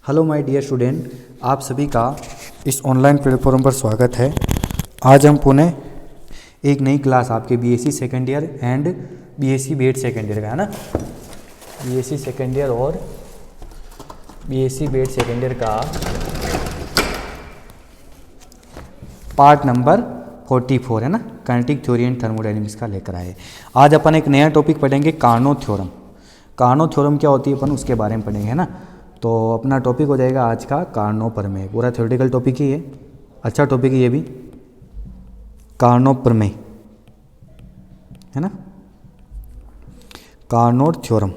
Hello my dear student, आप सभी का इस ऑनलाइन प्लेटफॉर्म पर स्वागत है। आज हम पुनः एक नई क्लास आपके BSc second year and BSc BEd second year का है ना, बीएससी सेकेंड ईयर और बीएससी बीएड सेकेंड ईयर का पार्ट नंबर 44 है ना, काइनेटिक थ्योरी एंड थर्मोडायनेमिक्स का लेकर आए। आज अपन एक नया टॉपिक पढ़ेंगे, कार्नोट थ्योरम। कार्नोट थ्योरम क्या होती है अपन उसके बारे में पढ़ेंगे है ना। तो अपना टॉपिक हो जाएगा आज का कार्नोट प्रमेय। पूरा थ्योरेटिकल टॉपिक ही है, अच्छा टॉपिक है ये भी, कार्नोट प्रमेय है ना। कार्नोट थ्योरम,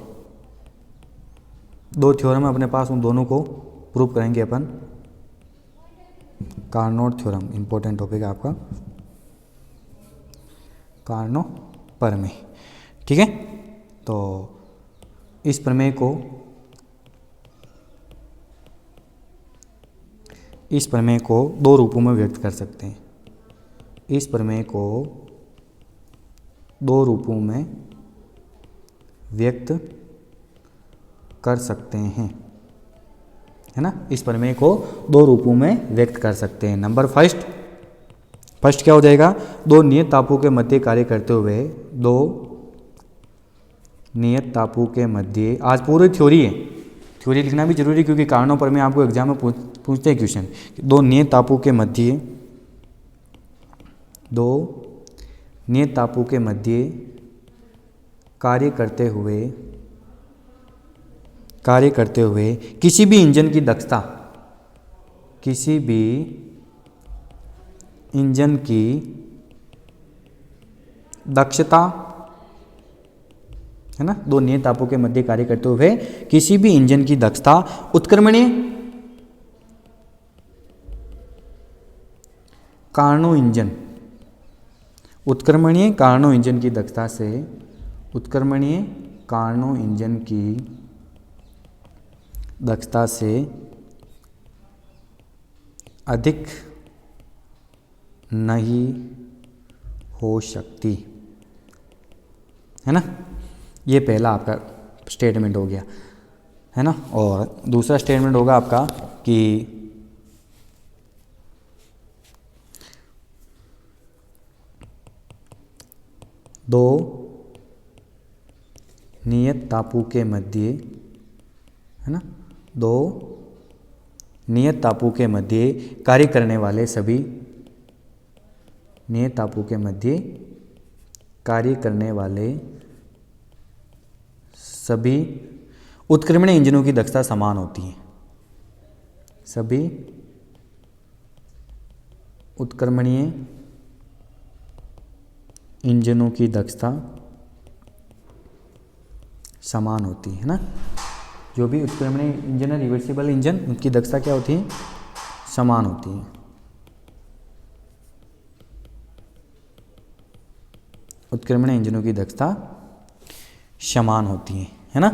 दो थ्योरम है अपने पास, उन दोनों को प्रूव करेंगे अपन। कार्नोट थ्योरम इंपॉर्टेंट टॉपिक है आपका, कार्नोट प्रमेय, ठीक है। तो इस प्रमेय को दो रूपों में व्यक्त कर सकते हैं। इस प्रमेय को दो रूपों में व्यक्त कर सकते हैं है ना। इस प्रमेय को दो रूपों में व्यक्त कर सकते हैं। नंबर फर्स्ट क्या हो जाएगा, दो नियत तापों के मध्य कार्य करते हुए, दो नियत तापों के मध्य, आज पूरी थ्योरी है, थ्योरी लिखना भी जरूरी है क्योंकि कार्नोट प्रमेय आपको एग्जाम में पूछते हैं क्वेश्चन। दो नियत तापों के मध्य, दो नियत तापों के मध्य कार्य करते हुए किसी भी इंजन की दक्षता, किसी भी इंजन की दक्षता है ना, दो नियत तापों के मध्य कार्य करते हुए किसी भी इंजन की दक्षता उत्क्रमणीय कार्नो इंजन, उत्क्रमणीय कार्नो इंजन की दक्षता से, उत्क्रमणीय कार्नो इंजन की दक्षता से अधिक नहीं हो सकती है ना। ये पहला आपका स्टेटमेंट हो गया है ना। और दूसरा स्टेटमेंट होगा आपका कि दो नियत तापों के मध्य है ना, दो नियत तापों के मध्य कार्य करने वाले सभी, नियत तापों के मध्य कार्य करने वाले सभी उत्क्रमणीय इंजनों की दक्षता समान होती है। सभी उत्क्रमणीय इंजनों की दक्षता समान होती है ना। जो भी उत्क्रमणीय इंजन है, रिवर्सिबल इंजन, उनकी दक्षता क्या होती है, समान होती है। उत्क्रमणीय इंजनों की दक्षता समान होती है ना।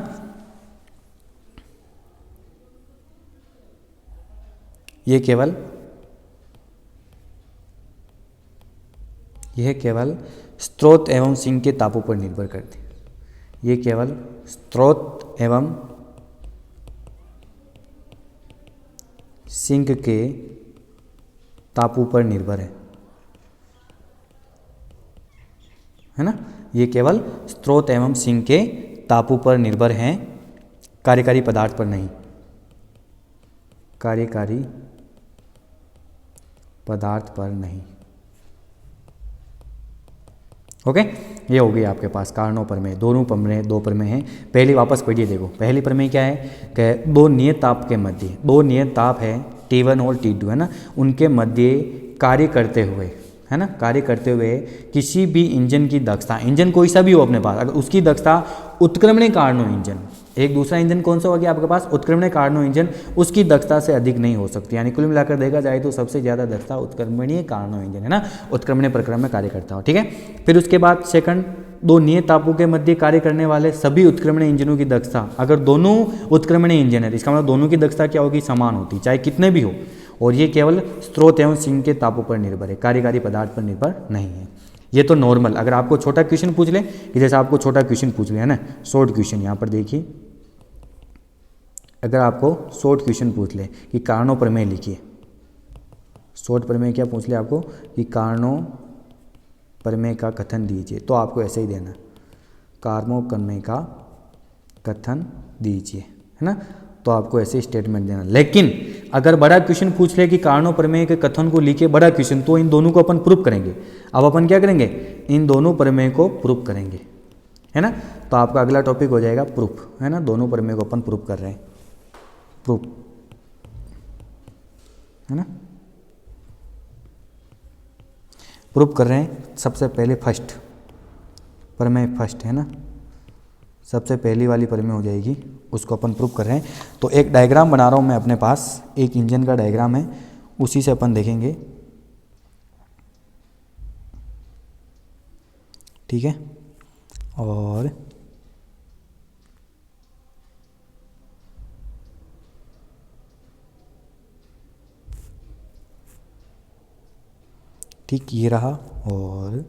यह केवल स्रोत एवं सिंक के तापों पर निर्भर करती है। यह केवल स्रोत एवं सिंक के तापों पर निर्भर है ना। ये केवल स्रोत एवं सिंक के तापों पर निर्भर हैं, कार्यकारी पदार्थ पर नहीं, कार्यकारी पदार्थ पर नहीं। ओके, ये हो गई आपके पास कार्नोट प्रमेय। दोनों प्रमेय, दो प्रमेय हैं। पहली वापस पढ़िए, देखो पहली प्रमेय क्या है कि दो नियत ताप के मध्य, दो नियत ताप है T1 और T2 है ना, उनके मध्य कार्य करते हुए है ना, कार्य करते हुए किसी भी इंजन की दक्षता, इंजन कोई सा भी हो अपने पास, अगर उसकी दक्षता उत्क्रमणीय कार्नो इंजन, एक दूसरा इंजन कौन सा हो गया आपके पास, उत्क्रमणीय कार्नो इंजन, उसकी दक्षता से अधिक नहीं हो सकती। यानी कुल मिलाकर देखा जाए तो सबसे ज़्यादा दक्षता उत्क्रमणीय कार्नो इंजन है ना, उत्क्रमणीय प्रक्रम में कार्य करता हो, ठीक है। फिर उसके बाद सेकंड, दो नियत तापों के मध्य कार्य करने वाले सभी उत्क्रमणीय इंजनों की दक्षता, अगर दोनों उत्क्रमणीय इंजन है इसका मतलब दोनों की दक्षता क्या होगी, समान होती, चाहे कितने भी हो। और ये केवल स्रोत एवं सिंक के तापों पर निर्भर है, कार्यकारी पदार्थ पर निर्भर नहीं है। ये तो नॉर्मल, अगर आपको छोटा क्वेश्चन पूछ ले कि जैसे आपको छोटा क्वेश्चन पूछ लिया है ना, शॉर्ट क्वेश्चन, यहाँ पर देखिए अगर आपको शॉर्ट क्वेश्चन पूछ ले कि कारणों प्रमेय लिखिए, शॉर्ट प्रमेय क्या पूछ ले आपको कि कारणों प्रमेय का कथन दीजिए, तो आपको ऐसे ही देना, कारणों प्रमेय का कथन दीजिए, है ना। तो आपको ऐसे स्टेटमेंट देना। लेकिन अगर बड़ा क्वेश्चन पूछ ले कि कारणों प्रमेय के कथन को लिखिए, बड़ा क्वेश्चन, तो इन दोनों को अपन प्रूफ करेंगे। अब अपन क्या करेंगे, इन दोनों प्रमेय को प्रूफ करेंगे, है ना। तो आपका अगला टॉपिक हो जाएगा प्रूफ, है ना। दोनों प्रमेय को अपन प्रूफ कर रहे हैं, प्रूफ, है ना, प्रूफ कर रहे हैं। सबसे पहले फर्स्ट प्रमेय, फर्स्ट, है ना, सबसे पहली वाली प्रमेय हो जाएगी, उसको अपन प्रूफ कर रहे हैं। तो एक डायग्राम बना रहा हूँ मैं अपने पास, एक इंजन का डायग्राम है, उसी से अपन देखेंगे, ठीक है। और ठीक ये रहा, और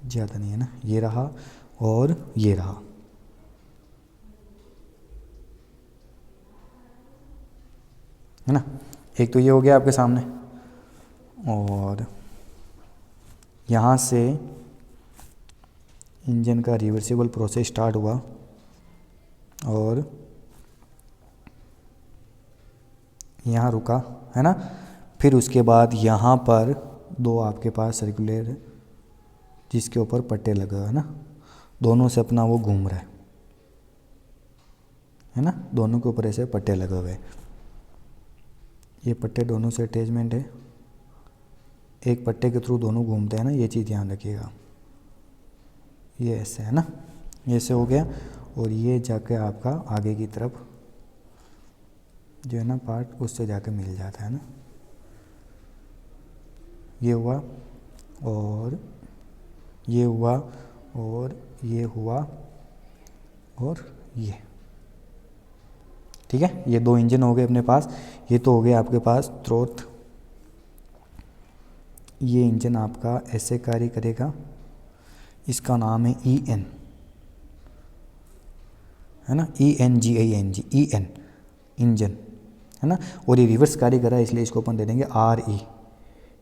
ज़्यादा नहीं है ना, ये रहा और ये रहा, है ना। एक तो ये हो गया आपके सामने, और यहाँ से इंजन का रिवर्सिबल प्रोसेस स्टार्ट हुआ, और यहाँ रुका, है ना। फिर उसके बाद यहाँ पर दो आपके पास सर्कुलर, जिसके ऊपर पट्टे लगे हुए, है ना, दोनों से अपना वो घूम रहा है ना, दोनों के ऊपर ऐसे पट्टे लगे हुए हैं। ये पट्टे दोनों से अटैचमेंट है, एक पट्टे के थ्रू दोनों घूमते हैं ना, ये चीज़ ध्यान रखिएगा। ये ऐसे है ना, ये ऐसे हो गया, और ये जाके आपका आगे की तरफ जो है ना पार्ट, उससे जाके मिल जाता है ना, ये हुआ, और ये हुआ, और ये हुआ, और ये, ठीक है। ये दो इंजन हो गए अपने पास। ये तो हो गया आपके पास स्रोत। ये इंजन आपका ऐसे कार्य करेगा, इसका नाम है EN, है ना, ENGING, EN इंजन, है ना। और ये रिवर्स कार्य कर रहा है, इसलिए इसको अपन दे देंगे RE।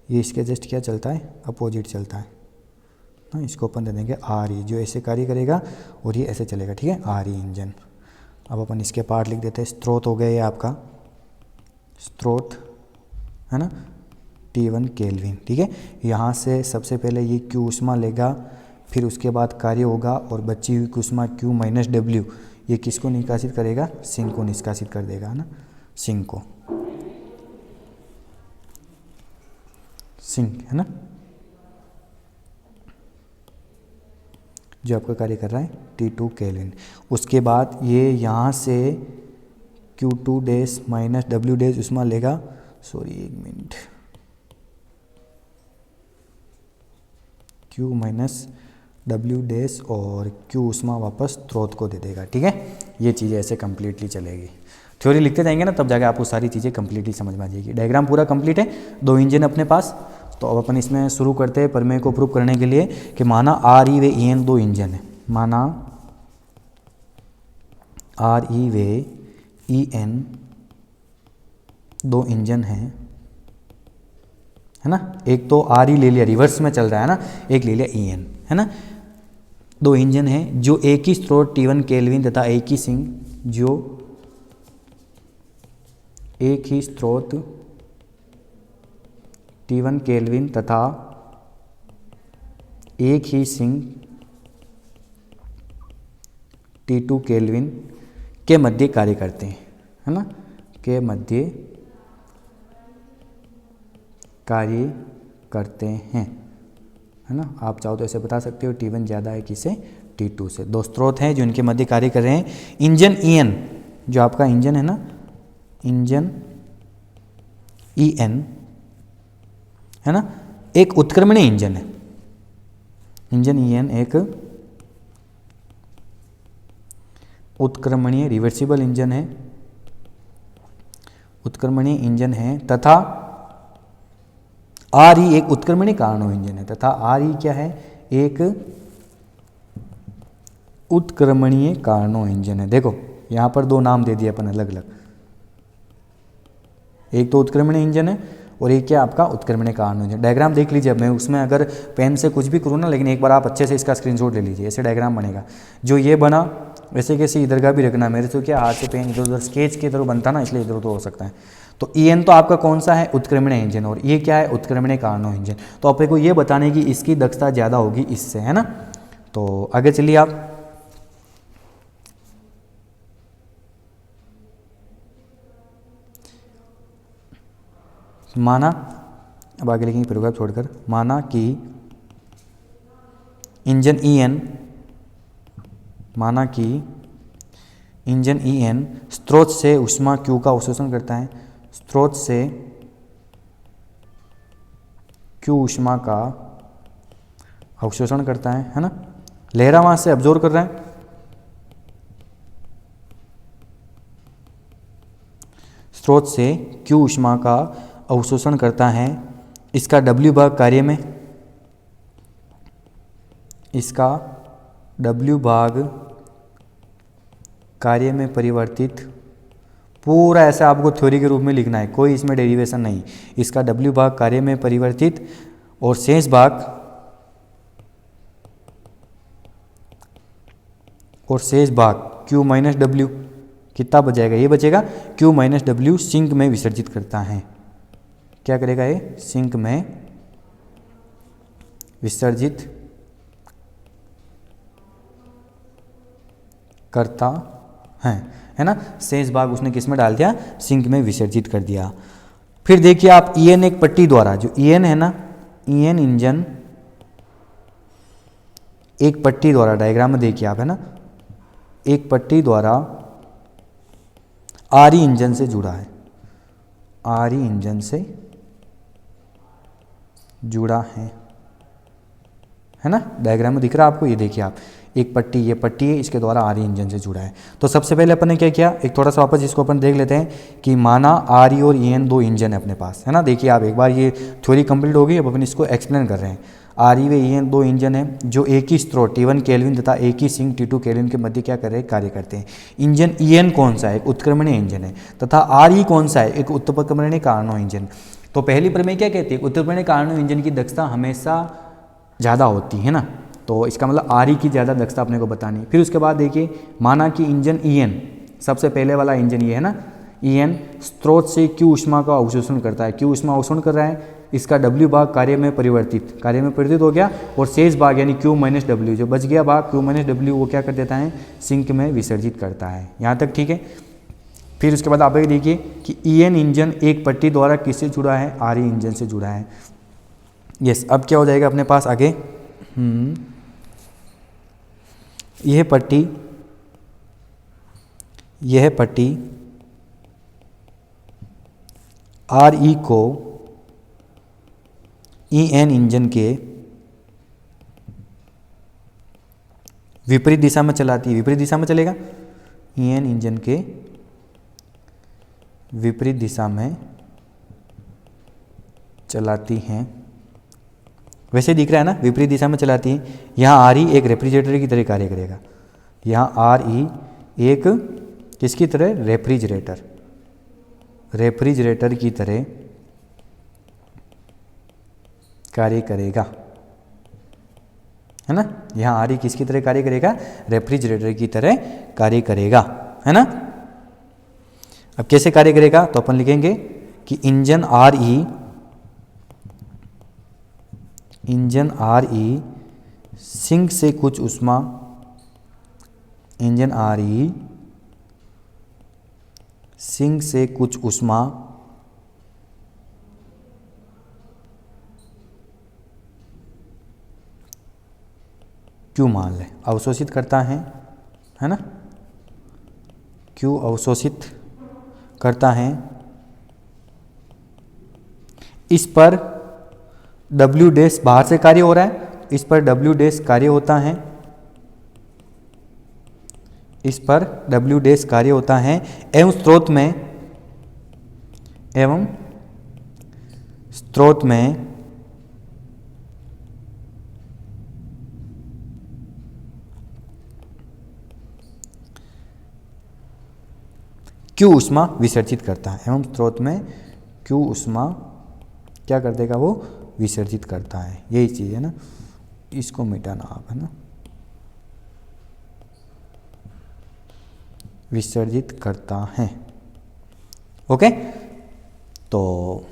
ये इसके जस्ट क्या चलता है, अपोजिट चलता है ना, इसको अपन दे देंगे RE, जो ऐसे कार्य करेगा और ये ऐसे चलेगा, ठीक है, RE इंजन। अब अपन इसके पार्ट लिख देते हैं। स्रोत हो गया ये आपका, स्रोत, है ना, T1 केल्विन, ठीक है। यहाँ से सबसे पहले ये Q ऊष्मा लेगा, फिर उसके बाद कार्य होगा, और बची हुई ऊष्मा Q माइनस W ये किसको निष्कासित करेगा, सिंक को निष्कासित कर देगा, है ना, सिंक को, सिंक, है ना, जो आपका कार्य कर रहा है T2 केल्विन। उसके बाद ये यहाँ से Q2 dash minus W dash ऊष्मा लेगा, सॉरी एक minute, Q minus W dash और Q ऊष्मा वापस स्रोत को दे देगा, ठीक है। ये चीज़ें ऐसे कंप्लीटली चलेगी। थ्योरी लिखते जाएंगे ना, तब जाके आपको सारी चीज़ें कंप्लीटली समझ में आ जाएगी। डायग्राम पूरा कंप्लीट है, दो इंजन अपने पास। तो अब अपन इसमें शुरू करते हैं प्रमेय को प्रूव करने के लिए कि माना RE व EN दो इंजन है, माना RE व EN दो इंजन हैं, है ना। एक तो RE ले लिया, रिवर्स में चल रहा है ना, एक ले लिया EN, है ना। दो इंजन हैं जो एक ही स्रोत T1 केल्विन तथा एक ही सिंक, जो एक ही स्रोत T1 केल्विन तथा एक ही सिंक T2 केल्विन के मध्य कार्य करते हैं, है ना, के मध्य कार्य करते हैं, है ना। आप चाहो तो ऐसे बता सकते हो T1 ज़्यादा है किसे, T2 से। दो स्रोत हैं जो इनके मध्य कार्य कर रहे हैं। इंजन EN, जो आपका इंजन है ना, इंजन EN, है ना, एक उत्क्रमणीय इंजन है। इंजन EN एक उत्क्रमणीय रिवर्सिबल इंजन है, उत्क्रमणीय इंजन है, तथा RE एक उत्क्रमणीय कार्नो इंजन है तथा RE क्या है, एक उत्क्रमणीय कार्नो इंजन है। देखो यहाँ पर दो नाम दे दिए अपन अलग अलग, एक तो उत्क्रमणीय इंजन है और एक क्या आपका उत्क्रमणीय कार्नो इंजन। डायग्राम देख लीजिए, अब मैं उसमें अगर पेन से कुछ भी करूँ ना, लेकिन एक बार आप अच्छे से इसका स्क्रीनशॉट ले लीजिए, ऐसे डायग्राम बनेगा। जो ये बना वैसे कैसे इधर का भी रखना, मेरे से क्या हाथ से पेन इधर उधर स्केच के तरह बनता ना, इसलिए इधर उधर हो सकता है। तो EN तो आपका कौन सा है, उत्क्रमणीय इंजन, और ये क्या है, उत्क्रमणीय कार्नो इंजन। तो आपको को ये बताने की इसकी दक्षता ज़्यादा होगी इससे, है ना। तो आगे चलिए आप, माना, अब आगे लिखेंगे पैराग्राफ छोड़कर, माना कि इंजन EN, माना कि इंजन EN स्रोत से ऊष्मा Q का अवशोषण करता है, स्रोत से Q ऊष्मा का अवशोषण करता है ना, लहरा वहां से अब्जॉर्ब कर रहा है, स्रोत से Q ऊष्मा का अवशोषण करता है, इसका W भाग कार्य में, इसका W भाग कार्य में परिवर्तित, पूरा ऐसा आपको थ्योरी के रूप में लिखना है, कोई इसमें डेरिवेशन नहीं। इसका W भाग कार्य में परिवर्तित और शेष भाग Q माइनस W कितना बचेगा, ये बचेगा Q माइनस W सिंक में विसर्जित करता है। क्या करेगा ये, सिंक में विसर्जित करता है ना। शेष भाग उसने किस में डाल दिया, सिंक में विसर्जित कर दिया। फिर देखिए आप EN एक पट्टी द्वारा, जो EN है ना, EN इंजन एक पट्टी द्वारा, डायग्राम में देखिए आप, है ना, एक पट्टी द्वारा RE इंजन से जुड़ा है, RE इंजन से जुड़ा है ना। डायग्राम में दिख रहा है आपको, ये देखिए आप, एक पट्टी, ये पट्टी है, इसके द्वारा RE इंजन से जुड़ा है। तो सबसे पहले अपन ने क्या किया, एक थोड़ा सा वापस इसको अपन देख लेते हैं कि माना RE और EN दो इंजन है अपने पास, है ना। देखिए आप, एक बार ये थ्योरी कंप्लीट हो गई, अब अपन इसको एक्सप्लेन कर रहे हैं। RE व EN दो इंजन है जो एक ही स्रोत T1 केल्विन तथा एक ही सिंक T2 केल्विन के मध्य क्या कर रहे हैं, कार्य करते हैं। इंजन EN कौन सा है, एक उत्क्रमणीय इंजन है, तथा RE कौन सा है, एक उत्क्रमणीय कार्नो इंजन। तो पहली प्रमेय क्या कहती है, उत्क्रमणीय कार्नो इंजन की दक्षता हमेशा ज़्यादा होती है ना, तो इसका मतलब RE की ज़्यादा दक्षता अपने को बतानी। फिर उसके बाद देखिए, माना कि इंजन EN, सबसे पहले वाला इंजन ये है ना, EN स्रोत से Q ऊष्मा का अवशोषण करता है, Q ऊष्मा अवशोषण कर रहा है, इसका W भाग कार्य में परिवर्तित हो गया, और शेष भाग यानी Q माइनस W, जो बच गया भाग Q माइनस W, वो क्या कर देता है, सिंक में विसर्जित करता है। यहाँ तक ठीक है। फिर उसके बाद आप ये देखिए कि EN इंजन एक पट्टी द्वारा किससे जुड़ा है, RE इंजन से जुड़ा है। यस, अब क्या हो जाएगा अपने पास आगे, यह पट्टी RE को EN इंजन के विपरीत दिशा में चलाती है, विपरीत दिशा में चलेगा, EN इंजन के विपरीत दिशा में चलाती हैं, वैसे दिख रहा है ना, विपरीत दिशा में चलाती है। यहाँ RE एक रेफ्रिजरेटर की तरह कार्य करेगा, यहाँ RE एक किसकी तरह, रेफ्रिजरेटर की तरह कार्य करेगा, है ना। यहाँ RE किसकी तरह कार्य करेगा, रेफ्रिजरेटर की तरह कार्य करेगा, है ना। अब कैसे कार्य करेगा, तो अपन लिखेंगे कि इंजन RE सिंक से कुछ ऊष्मा, इंजन RE सिंक से कुछ ऊष्मा Q मान ले अवशोषित करता है ना, Q अवशोषित करता है, इस पर W डैश बाहर से कार्य हो रहा है, इस पर W डैश कार्य होता है, इस पर W डैश कार्य होता है, एवं स्रोत में Q ऊष्मा विसर्जित करता है, एवं स्रोत में Q ऊष्मा क्या कर देगा, वो विसर्जित करता है। यही चीज़ है ना, इसको मिटाना आप, है ना, विसर्जित करता है। ओके, तो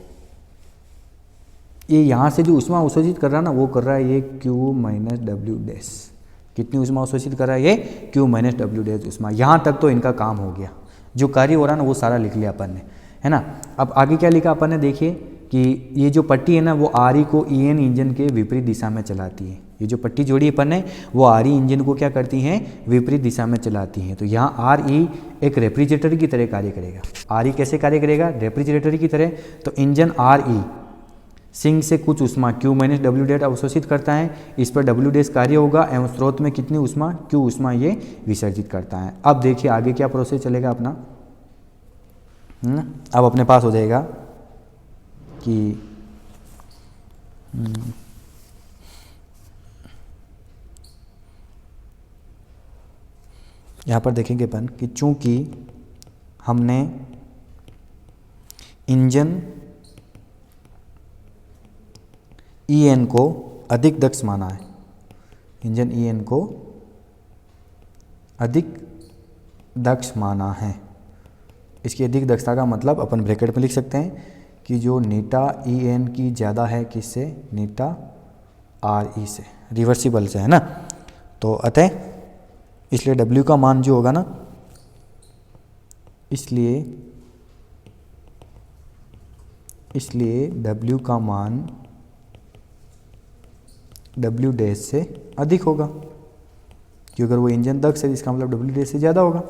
ये यहाँ से जो ऊष्मा अवशोषित कर रहा है ना, वो कर रहा है ये Q माइनस डब्ल्यू डैश। कितनी ऊष्मा अवशोषित कर रहा है ये, Q माइनस डब्ल्यू डैश ऊष्मा। यहाँ तक तो इनका काम हो गया, जो कार्य हो रहा है ना वो सारा लिख लिया अपन ने, है ना। अब आगे क्या लिखा अपन ने, देखिए कि ये जो पट्टी है ना वो RE को EN इंजन के विपरीत दिशा में चलाती है। ये जो पट्टी जोड़ी अपन ने वो RE इंजन को क्या करती हैं, विपरीत दिशा में चलाती हैं। तो यहाँ RE एक रेफ्रिजरेटर की तरह कार्य करेगा। RE कैसे कार्य करेगा, रेफ्रिजरेटर की तरह। तो इंजन RE सिंक से कुछ ऊष्मा Q माइनस डब्ल्यू डैश अवशोषित करता है, इस पर डब्ल्यू डैश कार्य होगा एवं स्रोत में कितनी ऊष्मा, Q ऊष्मा ये विसर्जित करता है। अब देखिए आगे क्या प्रोसेस चलेगा अपना, अब अपने पास हो जाएगा कि यहाँ पर देखेंगे अपन कि चूंकि हमने इंजन EN को अधिक दक्ष माना है, इंजन EN को अधिक दक्ष माना है। इसकी अधिक दक्षता का मतलब अपन ब्रैकेट में लिख सकते हैं कि जो नीटा EN की ज़्यादा है किससे, नीटा RE से, रिवर्सिबल से, है ना। तो अतः इसलिए W का मान जो होगा ना, इसलिए W का मान W डैश से अधिक होगा, क्योंकि अगर वो इंजन दक्ष है इसका मतलब W डैश से ज़्यादा होगा।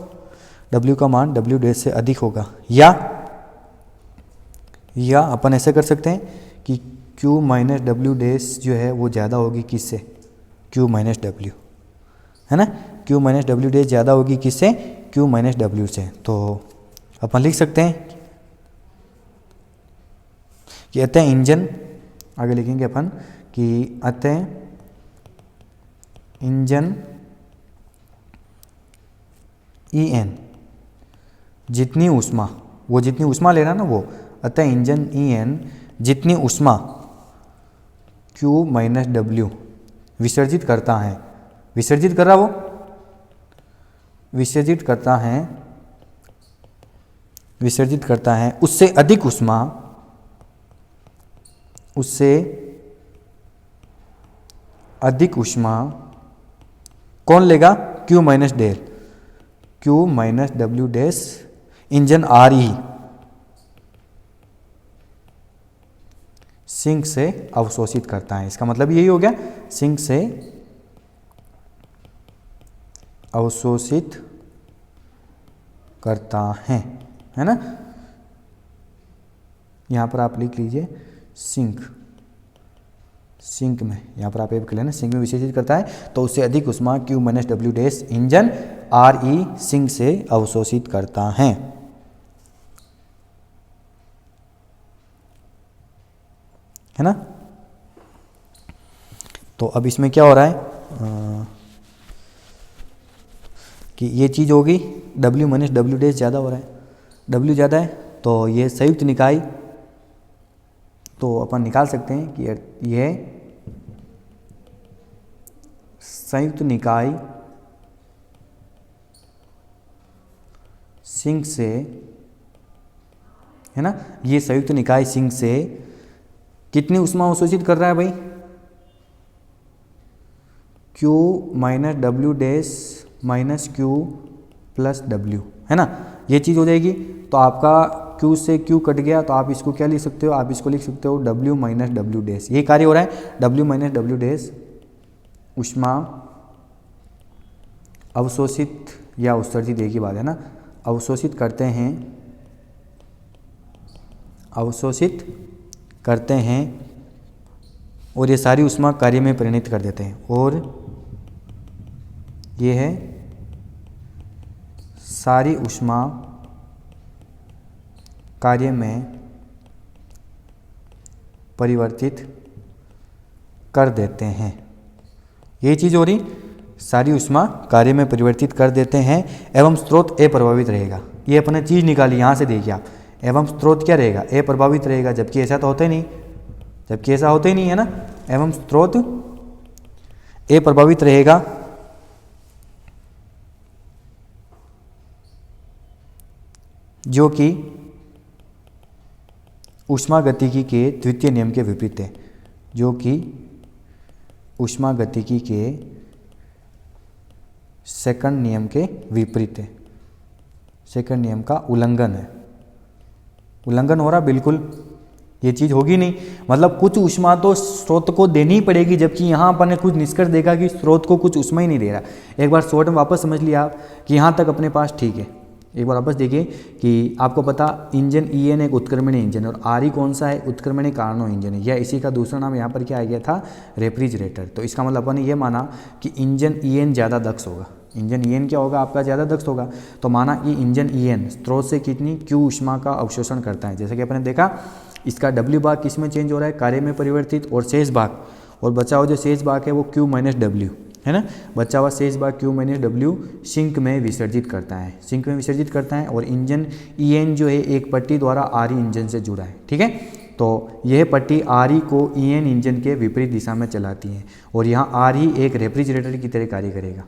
W का मान W डैश से अधिक होगा, या अपन ऐसे कर सकते हैं कि Q माइनस डब्ल्यू डैश जो है वो ज़्यादा होगी किससे, Q माइनस W, है ना। Q माइनस डब्ल्यू डैश ज़्यादा होगी किससे, Q माइनस W से। तो अपन लिख सकते हैं कि अतः इंजन, आगे लिखेंगे अपन कि अतः इंजन EN जितनी ऊष्मा, वो जितनी ऊष्मा ले रहा ना वो, अतः इंजन EN जितनी ऊष्मा Q माइनस W विसर्जित करता है, विसर्जित कर रहा वो, विसर्जित करता है उससे अधिक ऊष्मा, उससे अधिक ऊष्मा कौन लेगा, Q minus del, Q minus W dash engine RE sink से अवशोषित करता है। इसका मतलब यही हो गया, सिंक से अवशोषित करता है ना। यहाँ पर आप लिख लीजिए सिंक में, यहाँ पर आप लिख लेना सिंक में विसर्जित करता है, तो उससे अधिक ऊष्मा Q minus W dash engine RE sink से अवशोषित करता है ना। तो अब इसमें क्या हो रहा है कि ये चीज़ होगी, W माइनस डब्ल्यू डैश ज़्यादा हो रहा है, W ज़्यादा है, तो ये संयुक्त निकाय, तो अपन निकाल सकते हैं कि यह संयुक्त निकाय सिंक से, है ना, ये संयुक्त निकाय सिंक से कितनी ऊष्मा अवशोषित कर रहा है भाई, Q minus W dash minus Q plus W, है ना। ये चीज़ हो जाएगी, तो आपका Q से Q कट गया, तो आप इसको क्या लिख सकते हो, आप इसको लिख सकते हो W माइनस डब्ल्यू डैश। ये कार्य हो रहा है, W माइनस डब्ल्यू डैश ऊष्मा अवशोषित या उत्सर्जित एक ही बात है ना, अवशोषित करते हैं और ये सारी ऊष्मा कार्य में परिणत कर देते हैं, और ये है सारी ऊष्मा कार्य में परिवर्तित कर देते हैं। ये चीज़ हो रही, सारी ऊष्मा कार्य में परिवर्तित कर देते हैं एवं स्रोत अप्रभावित रहेगा। ये अपने चीज़ निकाली यहाँ से देखिए आप, एवं स्रोत क्या रहेगा, ए प्रभावित रहेगा, जबकि ऐसा तो होता ही नहीं, जबकि ऐसा होता ही नहीं है ना। एवं स्रोत ए प्रभावित रहेगा, जो कि ऊष्मागतिकी के द्वितीय नियम के विपरीत है, जो कि ऊष्मागतिकी के सेकंड नियम के विपरीत है, सेकंड नियम का उल्लंघन है। उल्लंघन हो रहा बिल्कुल, ये चीज़ होगी नहीं, मतलब कुछ ऊष्मा तो स्रोत को देनी ही पड़ेगी, जबकि यहाँ अपन ने कुछ निष्कर्ष देखा कि स्रोत को कुछ ऊष्मा ही नहीं दे रहा। एक बार शॉर्ट में वापस समझ लिया आप कि यहाँ तक अपने पास ठीक है। एक बार वापस देखिए कि आपको पता इंजन ईएन एक उत्क्रमणीय इंजन है और आरई कौन सा है, उत्क्रमणीय कार्नो इंजन है, या इसी का दूसरा नाम यहाँ पर क्या आ गया था, रेफ्रिजरेटर। तो इसका मतलब अपन ने ये माना कि इंजन ईएन ज़्यादा दक्ष होगा, इंजन ईएन क्या होगा आपका, ज़्यादा दक्ष होगा। तो माना कि इंजन ईएन स्रोत से कितनी क्यू ऊष्मा का अवशोषण करता है, जैसे कि अपने देखा इसका डब्ल्यू भाग किस में चेंज हो रहा है, कार्य में परिवर्तित, और शेष भाग, और बचा हुआ जो शेष भाग है वो क्यू माइनस डब्ल्यू है ना, बचा हुआ शेष भाग क्यू माइनस डब्ल्यू सिंक में विसर्जित करता है, सिंक में विसर्जित करता है। और इंजन ईएन जो है एक पट्टी द्वारा आरई इंजन से जुड़ा है, ठीक है। तो यह पट्टी आरई को ईएन इंजन के विपरीत दिशा में चलाती है, और यहाँ आरई एक रेफ्रिजरेटर की तरह कार्य करेगा,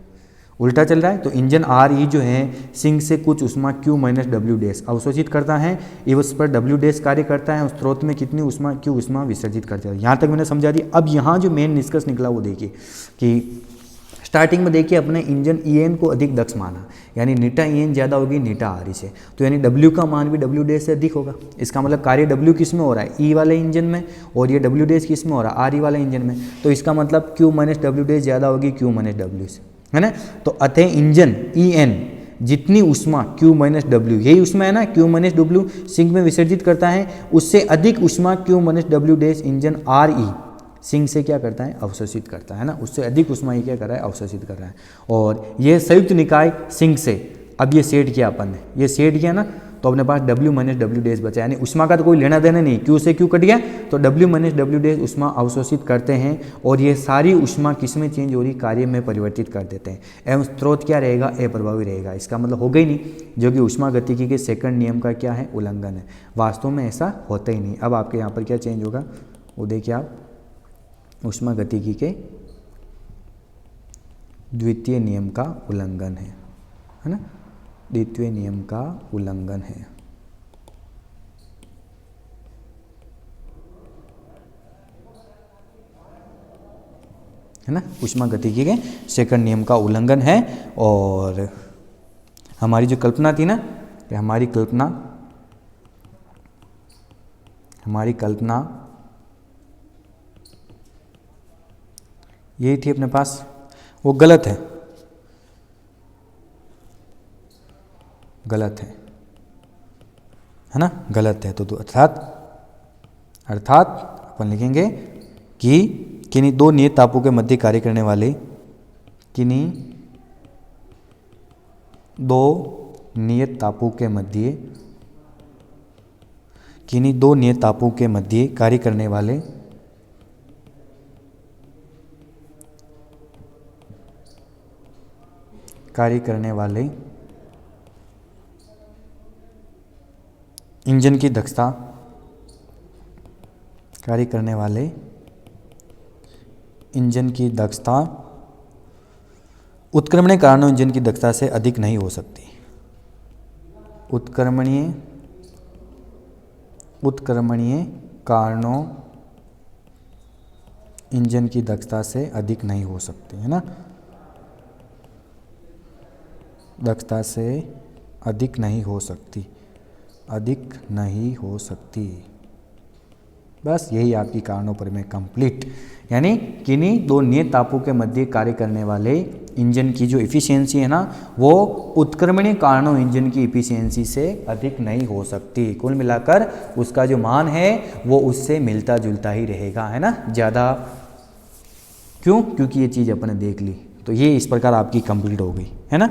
उल्टा चल रहा है। तो इंजन आरई जो है सिंक से कुछ ऊष्मा क्यू माइनस डब्ल्यू डैश अवशोषित करता है, उस पर डब्ल्यू डैश कार्य करता है, उस स्रोत में कितनी ऊष्मा क्यू ऊष्मा विसर्जित करता है। यहाँ तक मैंने समझा दिया। अब यहाँ जो मेन निष्कर्ष निकला वो देखिए कि स्टार्टिंग में देखिए अपने इंजन ईएन को अधिक दक्ष माना, यानी नीटा ईएन ज़्यादा होगी नीटा आरई से, तो यानी डब्ल्यू का मान भी डब्ल्यू डैश से अधिक होगा। इसका मतलब कार्य डब्ल्यू किस में हो रहा है, ई वाले इंजन में, और ये डब्ल्यू डैश किस में हो रहा है, आरई वाले इंजन में। तो इसका मतलब क्यू माइनस डब्ल्यू डैश ज़्यादा होगी क्यू माइनस डब्ल्यू से, है ना। तो अतः इंजन ईएन जितनी ऊष्मा क्यू माइनस डब्ल्यू, यही ऊष्मा है ना क्यू माइनस डब्ल्यू सिंक में विसर्जित करता है, उससे अधिक ऊष्मा Q minus W dash engine आरई सिंक से क्या करता है, अवशोषित करता है ना, उससे अधिक ऊष्मा ये क्या कर रहा है, अवशोषित कर रहा है। और ये संयुक्त निकाय सिंक से अब ये सेट किया अपन ने, ये सेट किया ना, तो अपने पास डब्ल्यू माइनस डब्ल्यू डैश बचा, यानी ऊष्मा का तो कोई लेना देना नहीं, क्यू से क्यू कट गया, तो डब्ल्यू माइनस डब्ल्यू डैश ऊष्मा अवशोषित करते हैं, और ये सारी ऊष्मा किस में चेंज हो रही, कार्य में परिवर्तित कर देते हैं। एवं स्रोत क्या रहेगा, अप्रभावी रहेगा। इसका मतलब हो गई नहीं, जो कि ऊष्मागतिकी के सेकंड नियम का क्या है, उल्लंघन है। वास्तव में ऐसा होता ही नहीं। अब आपके यहाँ पर क्या चेंज होगा वो देखिए आप, ऊष्मागतिकी के द्वितीय नियम का उल्लंघन है ना, द्वितीय नियम का उल्लंघन है ना, ऊष्मागतिकी के सेकंड नियम का उल्लंघन है। और हमारी जो कल्पना थी ना, कि हमारी कल्पना यही थी अपने पास, वो गलत है, गलत है ना, गलत है। तो अर्थात अपन लिखेंगे कि किन्हीं दो नियत तापों के मध्य कार्य करने वाले, किन्हीं दो नियत तापों के मध्य कार्य करने वाले इंजन की दक्षता, उत्क्रमणीय कार्नो इंजन की दक्षता से अधिक नहीं हो सकती। उत्क्रमणीय कार्नो इंजन की दक्षता से अधिक नहीं हो सकती, है ना, दक्षता से अधिक नहीं हो सकती। बस यही आपकी कारणों पर में कंप्लीट, यानी किन्हीं दो नियत तापों के मध्य कार्य करने वाले इंजन की जो इफिशियंसी है ना, वो उत्क्रमणीय कारणों इंजन की इफिशियंसी से अधिक नहीं हो सकती। कुल मिलाकर उसका जो मान है वो उससे मिलता जुलता ही रहेगा, है ना, ज़्यादा। क्यों? क्योंकि ये चीज़ अपने देख ली, तो ये इस प्रकार आपकी कंप्लीट हो गई, है ना।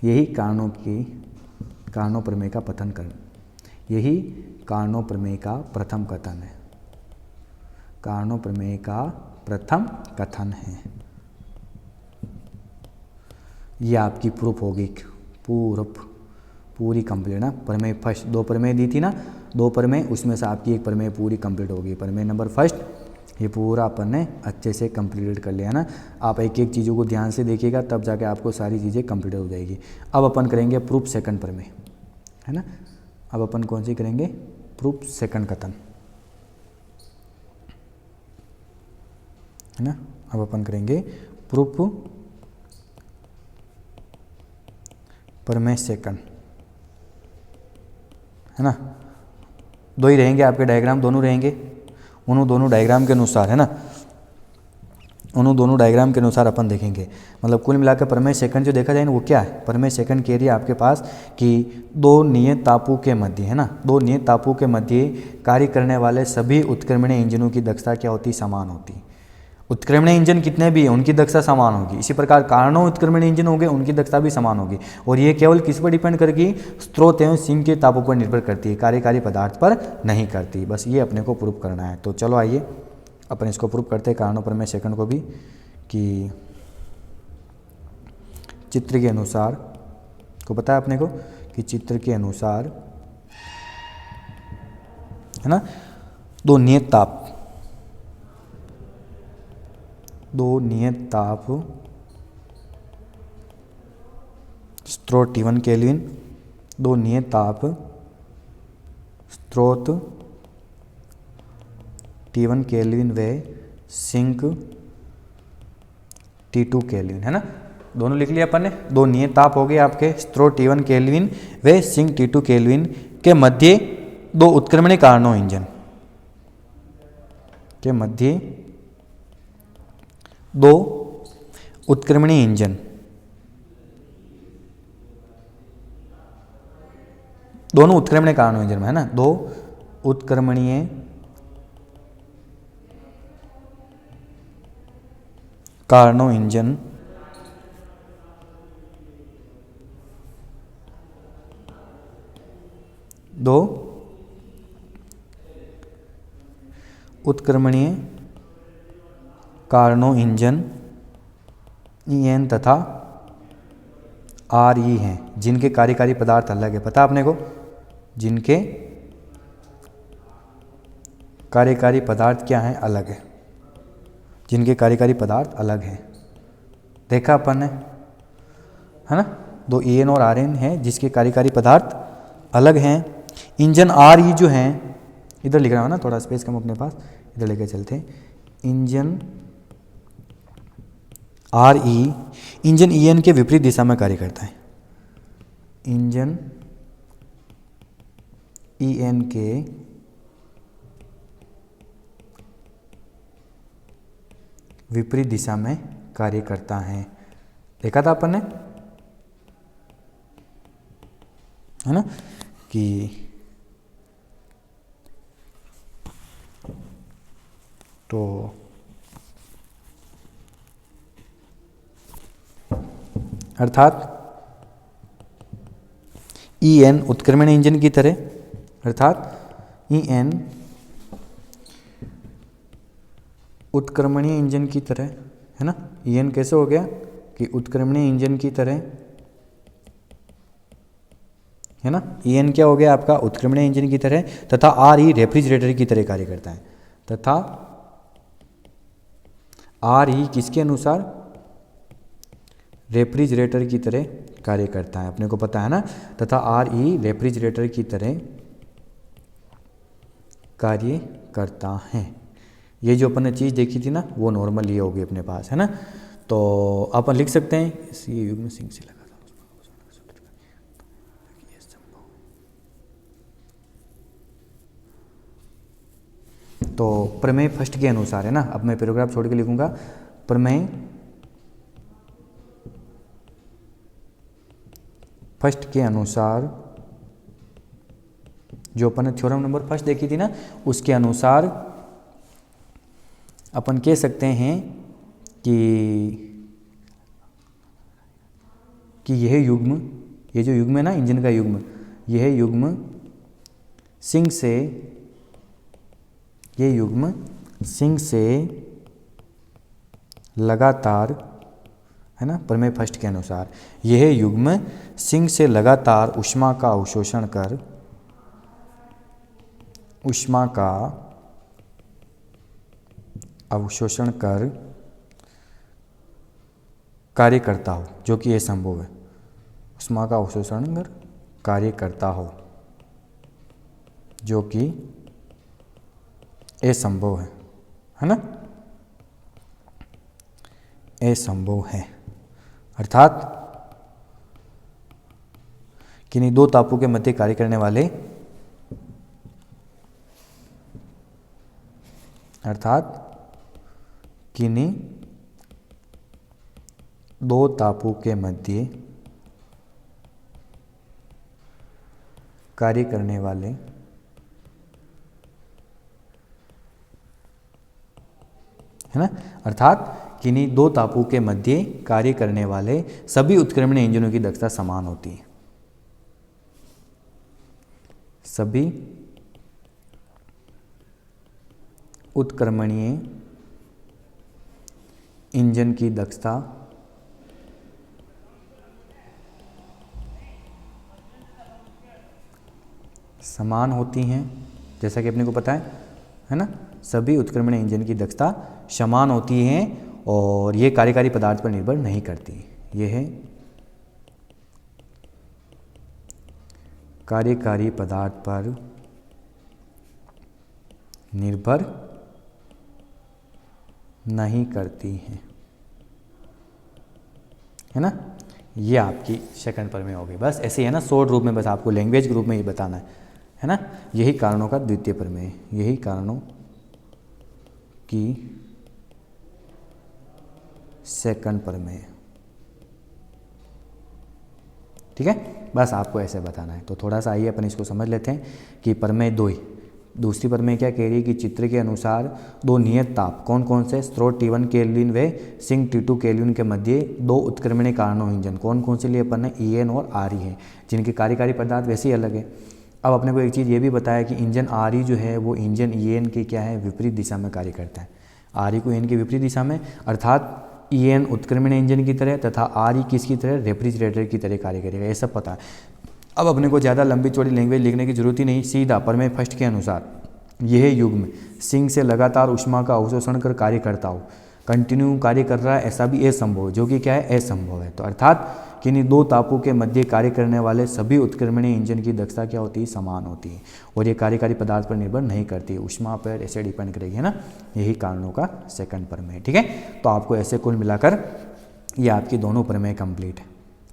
यही कारणों प्रमेय का पतन कर, यही कारणों प्रमेय का प्रथम कथन है, कारणों प्रमेय का प्रथम कथन है। ये आपकी प्रूफ होगी, प्रूफ पूरी कंप्लीट ना। प्रमेय फर्स्ट, 2 प्रमेय दी थी ना, 2 प्रमेय, उसमें से आपकी एक प्रमेय पूरी कंप्लीट होगी। प्रमेय नंबर फर्स्ट ये पूरा अपन ने अच्छे से कंप्लीट कर लिया ना। आप एक एक चीज़ों को ध्यान से देखिएगा, तब जाके आपको सारी चीज़ें कंप्लीट हो जाएगी। अब अपन करेंगे प्रूफ सेकंड प्रमेय, है ना। अब अपन कौन सी करेंगे? प्रूफ सेकंड कथन, है ना। अब अपन करेंगे प्रूफ प्रमेय सेकंड, है ना। 2 ही रहेंगे आपके डायग्राम, दोनों रहेंगे। उन दोनों डायग्राम के अनुसार, है ना, उन दोनों डायग्राम के अनुसार अपन देखेंगे। मतलब कुल मिलाकर प्रमेय सेकंड जो देखा जाए ना, वो क्या है? प्रमेय सेकंड कह रही है आपके पास कि 2 नियत तापों के मध्य, है ना, 2 नियत तापों के मध्य कार्य करने वाले सभी उत्क्रमणीय इंजनों की दक्षता क्या होती? समान होती। उत्क्रमणीय इंजन कितने भी हैं उनकी दक्षता समान होगी। इसी प्रकार कार्नो उत्क्रमणीय इंजन होंगे, उनकी दक्षता भी समान होगी। और ये केवल किस पर डिपेंड करेगी? स्रोत एवं सिंक के तापों पर निर्भर करती है, कार्यकारी पदार्थ पर नहीं करती। बस ये अपने को प्रूव करना है। तो चलो आइए अपन इसको प्रूव करते हैं कारणों प्रमेय सेकंड को भी, कि चित्र के अनुसार को पता है अपने को कि चित्र के अनुसार, है ना, 2 नियत ताप, 2 नियत ताप स्रोत T1 केल्विन, 2 नियत ताप स्रोत T1 केल्विन व सिंक T2 केल्विन, है ना। दोनों लिख लिया अपन ने। 2 नियत ताप हो गए आपके स्रोत T1 केल्विन व सिंक T2 केल्विन के मध्य 2 उत्क्रमणीय कार्नो इंजन के मध्य 2 उत्क्रमणीय इंजन, दोनों उत्क्रमणीय कार्नो इंजन में, है ना, 2 उत्क्रमणीय कार्नो इंजन दो उत्क्रमणीय कार्नो इंजन EN तथा RE हैं, जिनके कार्यकारी पदार्थ अलग है। पता आपने को? जिनके कार्यकारी पदार्थ क्या हैं? अलग है। जिनके कार्यकारी पदार्थ अलग हैं, देखा अपन ने, है ना। 2 EN और RN हैं जिसके कार्यकारी पदार्थ अलग हैं। इंजन RE जो हैं, इधर लिख रहा हूँ ना, थोड़ा स्पेस कम अपने पास, इधर लेके चलते हैं। इंजन RE इंजन EN के विपरीत दिशा में कार्य करता है। इंजन EN के विपरीत दिशा में कार्य करता है, देखा था अपन ने, है ना, कि तो अर्थात EN उत्क्रमण इंजन की तरह, अर्थात EN उत्क्रमणीय इंजन की तरह, है ना। EN कैसे हो गया कि उत्क्रमणीय इंजन की तरह, है ना। EN क्या हो गया आपका? उत्क्रमणीय इंजन की तरह, तथा RE रेफ्रिजरेटर की तरह कार्य करता है, तथा RE किसके अनुसार? रेफ्रिजरेटर की तरह कार्य करता है, अपने को पता है ना। तथा RE रेफ्रिजरेटर की तरह कार्य करता है। ये जो अपन ने चीज़ देखी थी ना, वो नॉर्मल ये होगी अपने पास, है ना। तो अपन लिख सकते हैं इसी युग में सिंक से लगा था। तो प्रमेय फर्स्ट के अनुसार, है ना, अब मैं पैराग्राफ छोड़ के लिखूंगा। प्रमेय फर्स्ट के अनुसार, जो अपन ने थ्योरम नंबर फर्स्ट देखी थी ना, उसके अनुसार अपन कह सकते हैं कि यह युग्म, ये जो युग्म है ना, इंजन का युग्म, यह युग्म सिंक से, ये युग्म सिंक से लगातार है ना, प्रमेय फर्स्ट के अनुसार यह युग्म सिंक से लगातार ऊष्मा का अवशोषण कर कार्य करता हो, जो कि असंभव है। ऊष्मा का अवशोषण कर कार्य करता हो, जो कि असंभव है ना, असंभव है। अर्थात किन्हीं दो तापों के मध्य कार्य करने वाले किन्हीं दो तापों के मध्य कार्य करने वाले है ना, अर्थात किन्हीं दो तापों के मध्य कार्य करने वाले सभी उत्क्रमणीय इंजनों की दक्षता समान होती है। सभी उत्क्रमणीय इंजन की दक्षता समान होती हैं, जैसा कि अपने को पता है ना, सभी उत्क्रमणीय इंजन की दक्षता समान होती हैं और ये कार्यकारी पदार्थ पर निर्भर नहीं करती। यह कार्यकारी पदार्थ पर निर्भर नहीं करती हैं, है ना। ये आपकी सेकंड प्रमेय होगी। बस ऐसे है ना, शॉर्ट रूप में बस आपको लैंग्वेज के रूप में ये बताना है ना। यही कारणों का द्वितीय प्रमेय, यही कारणों की सेकंड प्रमेय, ठीक है। बस आपको ऐसे बताना है। तो थोड़ा सा आइए अपन इसको समझ लेते हैं कि प्रमेय दो ही, दूसरी प्रमेय क्या कह रही है कि चित्र के अनुसार दो नियत ताप कौन कौन से, स्रोत T1 केल्विन व सिंक T2 केल्विन के मध्य दो उत्क्रमणीय कार्नो इंजन कौन कौन से लिए अपन ने EN और RE है, जिनके कार्यकारी पदार्थ वैसे ही अलग है। अब अपने को एक चीज़ ये भी बताया कि इंजन RE जो है वो इंजन EN के क्या है, विपरीत दिशा में कार्य करता है। RE को EN की विपरीत दिशा में, अर्थात EN उत्क्रमणीय इंजन की तरह तथा RE किसकी तरह, रेफ्रिजरेटर की तरह कार्य करेगा, ये सब पता है। अब अपने को ज़्यादा लंबी चौड़ी लैंग्वेज लिखने की जरूरत ही नहीं, सीधा प्रमेय फर्स्ट के अनुसार यह युग्म सिंक से लगातार ऊष्मा का अवशोषण कर कार्य करता हो, कंटिन्यू कार्य कर रहा है, ऐसा भी असंभव है, जो कि क्या है, असंभव है। तो अर्थात किन्हीं दो तापों के मध्य कार्य करने वाले सभी उत्क्रमणीय इंजन की दक्षता क्या होती है, समान होती है और ये कार्यकारी पदार्थ पर निर्भर नहीं करती, ऊष्मा पर ऐसे डिपेंड करेगी, है ना। यही कारणों का सेकंड प्रमेय, ठीक है। तो आपको ऐसे कुल मिलाकर ये आपकी दोनों प्रमेय कंप्लीट है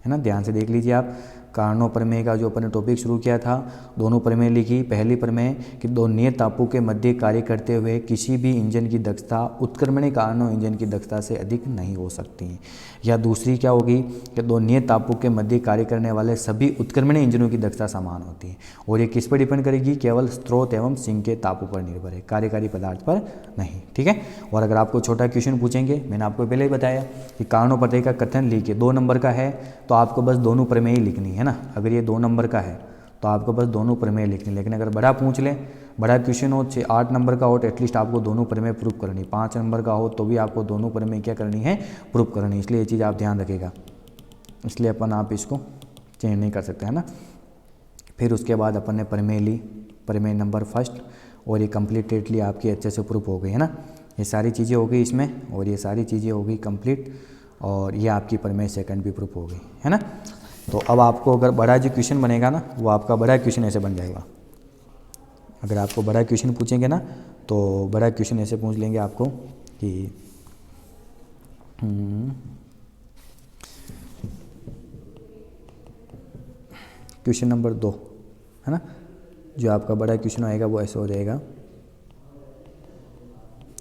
ना। ध्यान से देख लीजिए आप, कारणों प्रमेय का जो अपन ने टॉपिक शुरू किया था, दोनों प्रमेय लिखी। पहली प्रमेय कि दो नियत तापों के मध्य कार्य करते हुए किसी भी इंजन की दक्षता उत्क्रमणीय कारणों इंजन की दक्षता से अधिक नहीं हो सकती है। या दूसरी क्या होगी कि दो नियत तापों के मध्य कार्य करने वाले सभी उत्क्रमणीय इंजनों की दक्षता समान होती है और ये किस पर डिपेंड करेगी, केवल स्रोत एवं सिंक के तापों पर निर्भर है, कार्यकारी पदार्थ पर नहीं, ठीक है। और अगर आपको छोटा क्वेश्चन पूछेंगे, मैंने आपको पहले ही बताया कि कारणों प्रमेय का कथन लिखिए, 2 नंबर का है तो आपको बस दोनों प्रमेय ही लिखनी है ना। अगर ये 2 नंबर का है तो आपको बस दोनों प्रमेय लिखनी, लेकिन अगर बड़ा पूछ ले, बड़ा क्वेश्चन हो 8 नंबर का हो तो एटलीस्ट आपको दोनों प्रमेय प्रूव करनी, 5 नंबर का हो तो भी आपको दोनों प्रमेय क्या करनी है, प्रूव करनी। इसलिए ये चीज़ आप ध्यान रखिएगा, इसलिए अपन आप इसको चेंज नहीं कर सकते, है ना। फिर उसके बाद अपन ने प्रमेय ली, प्रमेय नंबर फर्स्ट, और ये कम्प्लीटेडली आपकी अच्छे से प्रूफ हो गई, है ना। ये सारी चीज़ें हो गई इसमें और ये सारी चीज़ें हो गई कंप्लीट, और ये आपकी प्रमेय सेकंड भी प्रूफ हो गई, है ना। तो अब आपको अगर बड़ा जो क्वेश्चन बनेगा ना, वो आपका बड़ा क्वेश्चन ऐसे बन जाएगा। अगर आपको बड़ा क्वेश्चन पूछेंगे ना तो बड़ा क्वेश्चन ऐसे पूछ लेंगे आपको कि क्वेश्चन नंबर 2, है ना, जो आपका बड़ा क्वेश्चन आएगा वो ऐसे हो जाएगा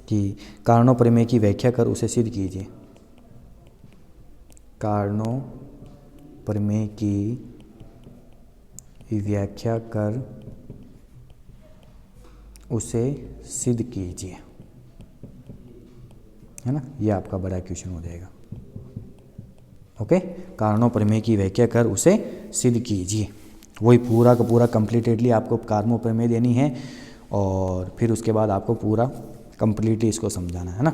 कि कारणों प्रमेय की व्याख्या कर उसे सिद्ध कीजिए। कारणों प्रमेय की व्याख्या कर उसे सिद्ध कीजिए, है ना। ये आपका बड़ा क्वेश्चन हो जाएगा। ओके, कारणों प्रमेय की व्याख्या कर उसे सिद्ध कीजिए, वही पूरा का पूरा कंप्लीटेडली आपको कारणों प्रमेय देनी है और फिर उसके बाद आपको पूरा कंप्लीटली इसको समझाना है ना।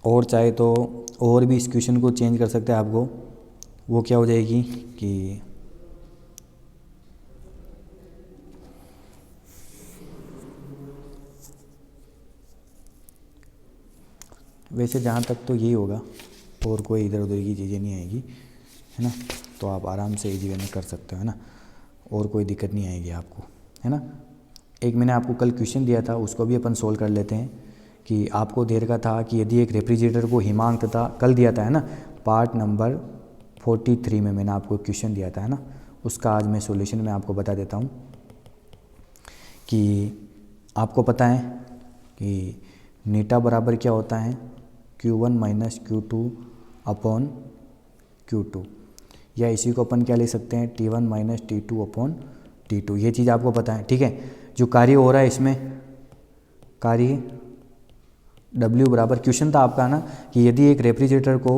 और चाहे तो और भी इस क्वेश्चन को चेंज कर सकते हैं आपको, वो क्या हो जाएगी कि वैसे जहाँ तक तो यही होगा, और कोई इधर उधर की चीज़ें नहीं आएगी, है ना। तो आप आराम से इजी वे में कर सकते हो, है ना, और कोई दिक्कत नहीं आएगी आपको, है ना। एक मैंने आपको कल क्वेश्चन दिया था, उसको भी अपन सोल्व कर लेते हैं। कि आपको दे रखा था कि यदि एक रेफ्रिजरेटर को हिमांक तथा, कल दिया था, है ना, पार्ट नंबर 43 में मैंने आपको क्वेश्चन दिया था, है ना, उसका आज मैं सॉल्यूशन में आपको बता देता हूँ। कि आपको पता है कि नीटा बराबर क्या होता है, Q1 minus Q2 upon Q2, या इसी को अपन क्या ले सकते हैं, T1 minus T2 upon T2, ये चीज़ आपको पता है, ठीक है। जो कार्य हो रहा है इसमें, कार्य W बराबर, क्वेश्चन था आपका ना कि यदि एक रेफ्रिजरेटर को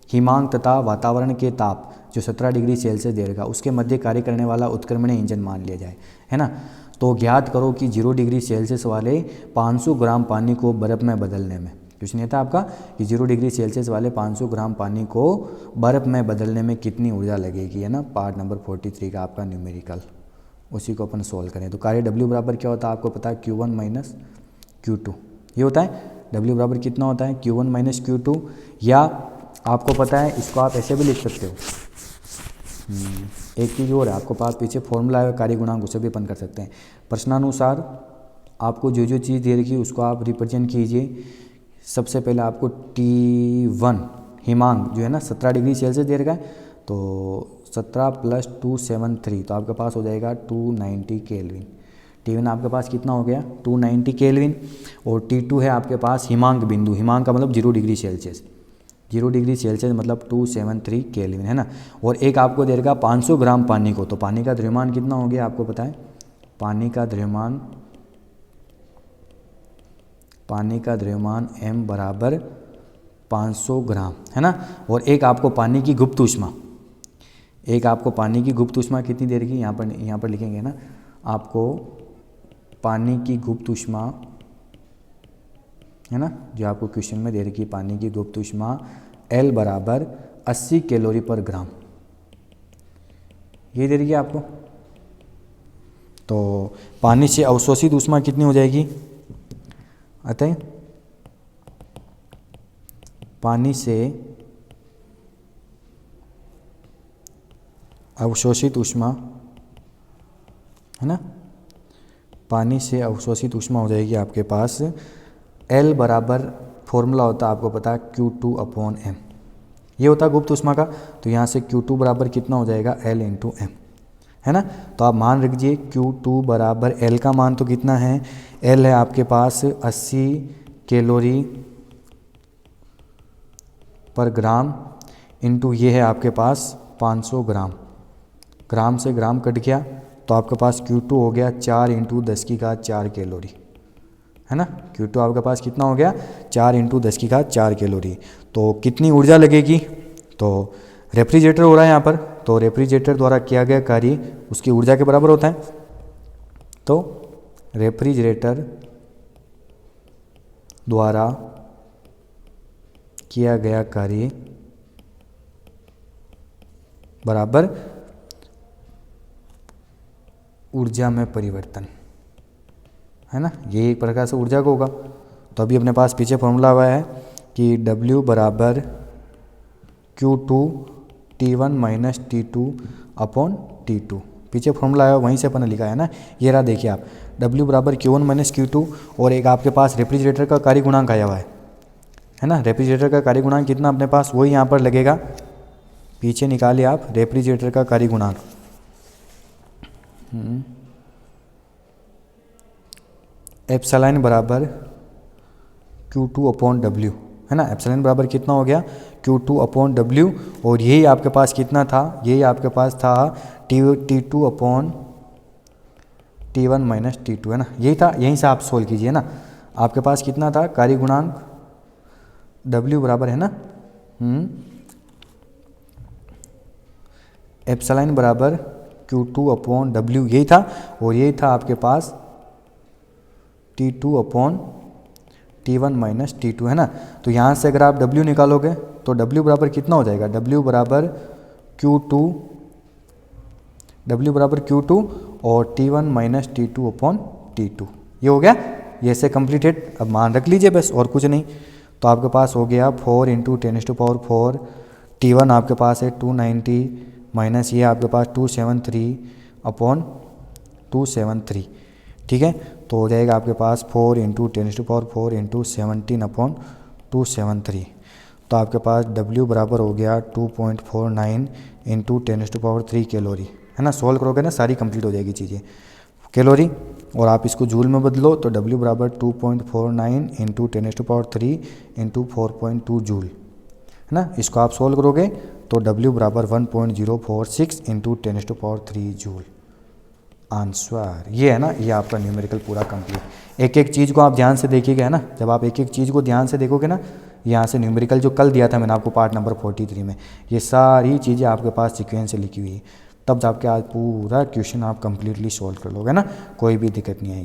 हिमांक तथा वातावरण के ताप जो 17 डिग्री सेल्सियस दे रखा, उसके मध्य कार्य करने वाला उत्क्रमणीय इंजन मान लिया जाए, है ना। तो ज्ञात करो कि 0 डिग्री सेल्सियस वाले 500 ग्राम पानी को बर्फ़ में बदलने में, क्वेश्चन ये था आपका कि 0 डिग्री सेल्सियस वाले 500 ग्राम पानी को बर्फ़ में बदलने में कितनी ऊर्जा लगेगी, है ना। पार्ट नंबर 43 का आपका न्यूमेरिकल, उसी को अपन सोल्व करें। तो कार्य W बराबर क्या होता है आपको पता है, Q1 माइनस Q2, ये होता है। W बराबर कितना होता है, Q1 माइनस Q2, या आपको पता है इसको आप ऐसे भी लिख सकते हो। एक चीज़ और है, आपको पास पीछे फॉर्मूला है कार्य गुणांक, उसे भी अपन कर सकते हैं। प्रश्नानुसार आपको जो जो चीज़ दे रखी है उसको आप रिप्रेजेंट कीजिए। सबसे पहले आपको T1 हिमांक जो है ना 17 डिग्री सेल्सियस दे रखा है, तो 17 प्लस 273, तो आपके पास हो जाएगा 290 केल्विन। T1 आपके पास कितना हो गया, 290 केल्विन। और T2 है आपके पास हिमांक बिंदु, हिमांक का मतलब 0 डिग्री सेल्सियस, 0 डिग्री सेल्सियस मतलब 273 केल्विन, है ना। और एक आपको दे रखा 500 ग्राम पानी को, तो पानी का द्रव्यमान कितना हो गया आपको पता है, पानी का द्रव्यमान m बराबर 500 ग्राम, है ना। और एक आपको पानी की गुप्त ऊष्मा, एक आपको पानी की गुप्त ऊष्मा कितनी दे रखी, यहाँ पर लिखेंगे ना, आपको पानी की गुप्त ऊष्मा, है ना, जो आपको क्वेश्चन में दे रखी है, पानी की गुप्त ऊष्मा L बराबर 80 कैलोरी पर ग्राम, ये दे रखी है आपको। तो पानी से अवशोषित ऊष्मा कितनी हो जाएगी, अतः पानी से अवशोषित ऊष्मा, है ना, पानी से अवशोषित ऊष्मा हो जाएगी आपके पास L बराबर, फॉर्मूला होता है आपको पता है Q2 अपॉन M, ये होता है गुप्त ऊष्मा का। तो यहाँ से Q2 बराबर कितना हो जाएगा, L इंटू M, है ना। तो आप मान रखिए Q2 बराबर L का मान तो कितना है, L है आपके पास 80 कैलोरी पर ग्राम, इंटू ये है आपके पास 500 ग्राम, ग्राम से ग्राम कट गया, तो आपके पास Q2 हो गया 4 इंटू 10 की घात 4 कैलोरी, है ना। Q2 आपके पास कितना हो गया, 4 इंटू 10 की घात 4 कैलोरी। तो कितनी ऊर्जा लगेगी, तो रेफ्रिजरेटर हो रहा है यहाँ पर, तो रेफ्रिजरेटर द्वारा किया गया कार्य उसकी ऊर्जा के बराबर होता है। तो रेफ्रिजरेटर द्वारा किया गया कार्य बराबर ऊर्जा में परिवर्तन, है ना, ये एक प्रकार से ऊर्जा को होगा। तो अभी अपने पास पीछे फॉर्मूला हुआ है कि W बराबर Q2 T1 minus T2 upon T2, पीछे फॉर्मूला है वहीं से अपन ने लिखा है ना, ये रहा देखिए आप, W बराबर Q1 माइनस Q2, और एक आपके पास रेफ्रिजरेटर का कार्य गुणांक आया हुआ है ना। रेफ्रिजरेटर का कार्य गुणांक कितना अपने पास, वही यहाँ पर लगेगा, पीछे निकालिए आप रेफ्रिजरेटर का कार्य गुणांक, एप्सिलॉन बराबर Q2 अपॉन W, है ना। एप्सिलॉन बराबर कितना हो गया, Q2 अपॉन W, और यही आपके पास कितना था, यही आपके पास था T2 upon T1 minus T2, है ना, यही था, यहीं से आप सोल्व कीजिए ना। आपके पास कितना था कार्य गुणांक W बराबर, है ना, एप्सिलॉन बराबर Q2 अपॉन W, यही था, और यही था आपके पास T2 upon T1 minus T2 है ना। तो यहाँ से अगर आप W निकालोगे तो W बराबर कितना हो जाएगा, W बराबर Q2 और T1 minus T2 upon T2। ये हो गया, ये से कंप्लीटेड। अब मान रख लीजिए बस, और कुछ नहीं। तो आपके पास हो गया 4 इंटू 10⁴, T1 आपके पास है 290 माइनस ये आपके पास 273 अपॉन 273, ठीक है। तो हो जाएगा आपके पास 4 इंटू 10⁴ इंटू 17 अपॉन 273। तो आपके पास W बराबर हो गया 2.49 इंटू 10⁻³ कैलोरी, है ना। सोल्व करोगे ना सारी कंप्लीट हो जाएगी चीज़ें, कैलोरी। और आप इसको जूल में बदलो तो W बराबर 2.49 इंटू 10⁻³ इंटू 4.2 जूल, है ना। इसको आप सोल्व करोगे तो W बराबर 1.046 इंटू 10⁻³ जूल आंसर। ये है ना, ये आपका न्यूमेरिकल पूरा कंप्लीट। एक एक चीज़ को आप ध्यान से देखिएगा, है ना। जब आप एक एक चीज़ को ध्यान से देखोगे ना, यहाँ से न्यूमेरिकल जो कल दिया था मैंने आपको पार्ट नंबर 43 में, ये सारी चीज़ें आपके पास सीक्वेंस से लिखी हुई है। तब जाके आज पूरा क्वेश्चन आप कंप्लीटली सॉल्व कर लोगे ना, कोई भी दिक्कत नहीं आएगी।